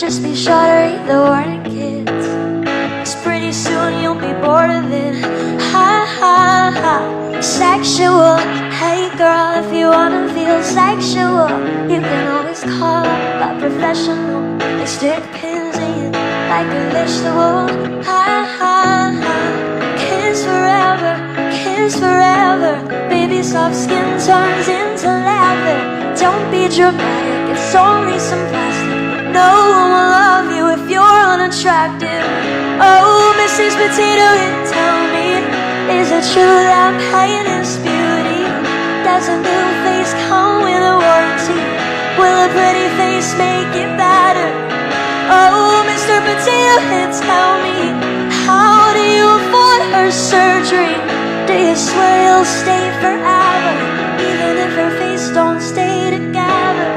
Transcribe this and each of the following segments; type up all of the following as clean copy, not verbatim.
Just be sure to read the warning kids, 'cause pretty soon you'll be bored of it. Ha ha ha. Sexual. Hey girl, if you wanna feel sexual, you can always call up a professional. They stick pins in you like a vegetable. Ha ha ha. Kiss forever, kiss forever. Baby, soft skin turns into leather. Don't be dramatic, it's only some plastic. No one will love you if you're unattractive. Oh, Mrs. Potato Head, tell me, is it true that pain is beauty? Does a new face come with a warranty? Will a pretty face make it better? Oh, Mr. Potato Head, tell me, how do you afford her surgery? Do you swear you'll stay forever, even if her face don't stay together?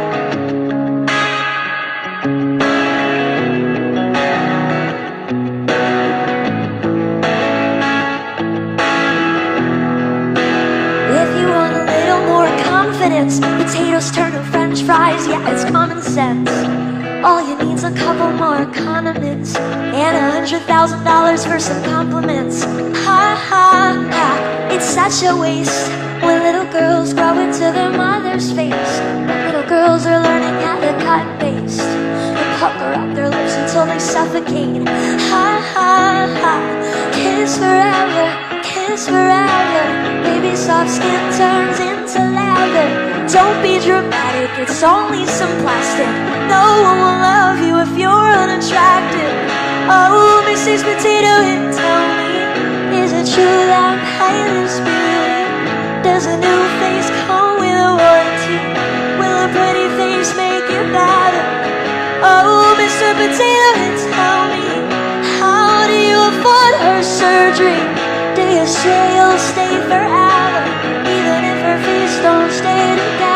If you want a little more confidence, potatoes turn to French fries, yeah, it's common sense. All you need's a couple more condiments and $100,000 for some compliments. Ha ha ha. It's such a waste when little girls grow into their mother's face. When little girls are learning how to cut and paste and pucker up their lips until they suffocate. Ha ha ha. Kiss forever, kiss forever. Baby, soft skin turns into leather. Don't be dramatic, it's only some plastic. No one will love you if you're unattractive. Oh, Mrs. Potato Head, tell me, is it true that pain is beauty? Does a new face come with a warranty? Will a pretty face make it better? Oh, Mr. Potato Head, tell me, how do you afford her surgery? Do you swear you'll stay forever, even if her face don't stay together?